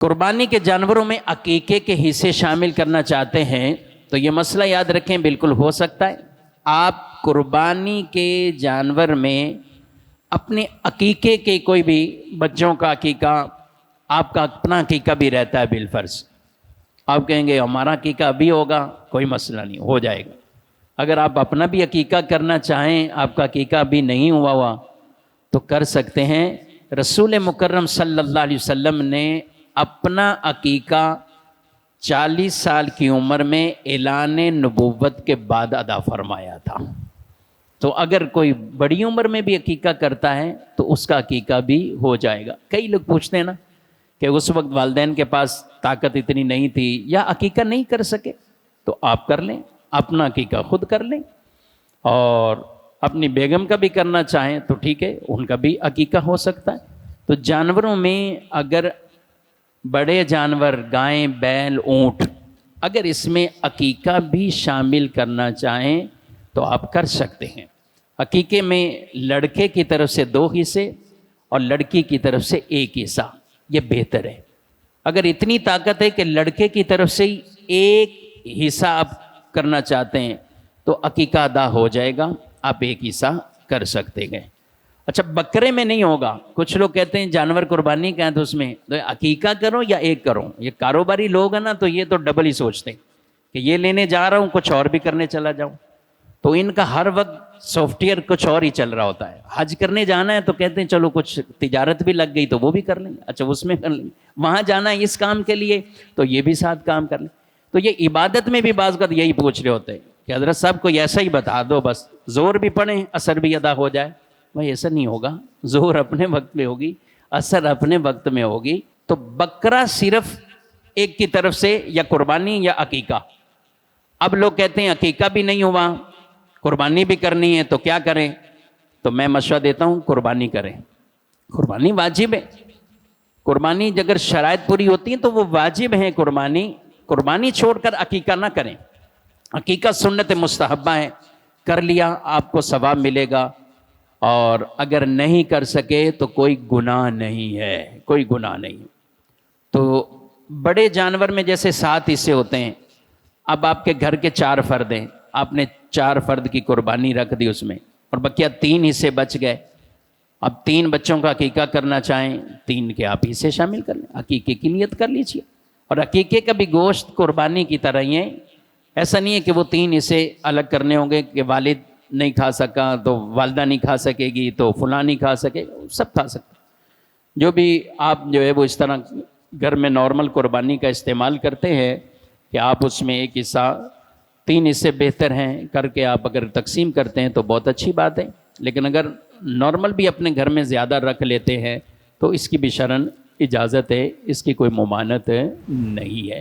قربانی کے جانوروں میں عقیقے کے حصے شامل کرنا چاہتے ہیں تو یہ مسئلہ یاد رکھیں، بالکل ہو سکتا ہے۔ آپ قربانی کے جانور میں اپنے عقیقے کے کوئی بھی بچوں کا عقیقہ، آپ کا اپنا عقیقہ بھی رہتا ہے بالفرض۔ آپ کہیں گے ہمارا عقیقہ ابھی ہوگا، کوئی مسئلہ نہیں، ہو جائے گا۔ اگر آپ اپنا بھی عقیقہ کرنا چاہیں، آپ کا عقیقہ ابھی نہیں ہوا تو کر سکتے ہیں۔ رسول مکرم صلی اللہ علیہ وسلم نے اپنا عقیقہ 40 سال کی عمر میں اعلان نبوت کے بعد ادا فرمایا تھا۔ تو اگر کوئی بڑی عمر میں بھی عقیقہ کرتا ہے تو اس کا عقیقہ بھی ہو جائے گا۔ کئی لوگ پوچھتے ہیں نا کہ اس وقت والدین کے پاس طاقت اتنی نہیں تھی یا عقیقہ نہیں کر سکے، تو آپ کر لیں، اپنا عقیقہ خود کر لیں، اور اپنی بیگم کا بھی کرنا چاہیں تو ٹھیک ہے، ان کا بھی عقیقہ ہو سکتا ہے۔ تو جانوروں میں اگر بڑے جانور، گائیں، بیل، اونٹ، اگر اس میں عقیقہ بھی شامل کرنا چاہیں تو آپ کر سکتے ہیں۔ عقیقے میں لڑکے کی طرف سے 2 حصے اور لڑکی کی طرف سے 1 حصہ، یہ بہتر ہے۔ اگر اتنی طاقت ہے کہ لڑکے کی طرف سے 1 حصہ آپ کرنا چاہتے ہیں تو عقیقہ ادا ہو جائے گا، آپ 1 حصہ کر سکتے ہیں۔ اچھا، بکرے میں نہیں ہوگا۔ کچھ لوگ کہتے ہیں جانور قربانی کا ہے تو اس میں تو عقیقہ کرو یا 1 کرو۔ یہ کاروباری لوگ ہیں نا، تو یہ تو ڈبل ہی سوچتے ہیں کہ یہ لینے جا رہا ہوں، کچھ اور بھی کرنے چلا جاؤں۔ تو ان کا ہر وقت سافٹ ویئر کچھ اور ہی چل رہا ہوتا ہے۔ حج کرنے جانا ہے تو کہتے ہیں چلو کچھ تجارت بھی لگ گئی تو وہ بھی کر لیں گے، اچھا اس میں کر لیں گے۔ وہاں جانا ہے اس کام کے لیے تو یہ بھی ساتھ کام کر لیں۔ تو یہ عبادت میں بھی بعض وقت یہی پوچھ رہے ہوتے ہیں کہ حضرت صاحب کوئی ایسا ہی بتا دو، بس زور بھی پڑھیں، اثر بھی ادا ہو جائے۔ بھائی ایسا نہیں ہوگا، زور اپنے وقت میں ہوگی، اثر اپنے وقت میں ہوگی۔ تو بکرا صرف ایک کی طرف سے یا قربانی یا عقیقہ۔ اب لوگ کہتے ہیں عقیقہ بھی نہیں ہوا، قربانی بھی کرنی ہے تو کیا کریں؟ تو میں مشورہ دیتا ہوں قربانی کریں۔ قربانی واجب ہے۔ قربانی اگر شرائط پوری ہوتی ہیں تو وہ واجب ہے۔ قربانی چھوڑ کر عقیقہ نہ کریں۔ عقیقہ سنت مستحبہ ہے، کر لیا آپ کو ثواب ملے گا، اور اگر نہیں کر سکے تو کوئی گناہ نہیں ہے، کوئی گناہ نہیں۔ تو بڑے جانور میں جیسے 7 حصے ہوتے ہیں، اب آپ کے گھر کے 4 فرد ہیں، آپ نے 4 فرد کی قربانی رکھ دی اس میں، اور بقیہ 3 حصے بچ گئے۔ اب 3 بچوں کا عقیقہ کرنا چاہیں، 3 کے آپ حصے شامل کر لیں، عقیقے کی نیت کر لیجیے۔ اور عقیقے کا بھی گوشت قربانی کی طرح ہی ہے، ایسا نہیں ہے کہ وہ 3 حصے الگ کرنے ہوں گے کہ والد نہیں کھا سکا تو والدہ نہیں کھا سکے گی تو فلاں نہیں کھا سکے گا، سب کھا سکتے۔ جو بھی آپ جو ہے وہ اس طرح گھر میں نارمل قربانی کا استعمال کرتے ہیں کہ آپ اس میں 1 حصہ، 3 حصے بہتر ہیں کر کے آپ اگر تقسیم کرتے ہیں تو بہت اچھی بات ہے۔ لیکن اگر نارمل بھی اپنے گھر میں زیادہ رکھ لیتے ہیں تو اس کی بھی شرعاً اجازت ہے، اس کی کوئی ممانعت نہیں ہے۔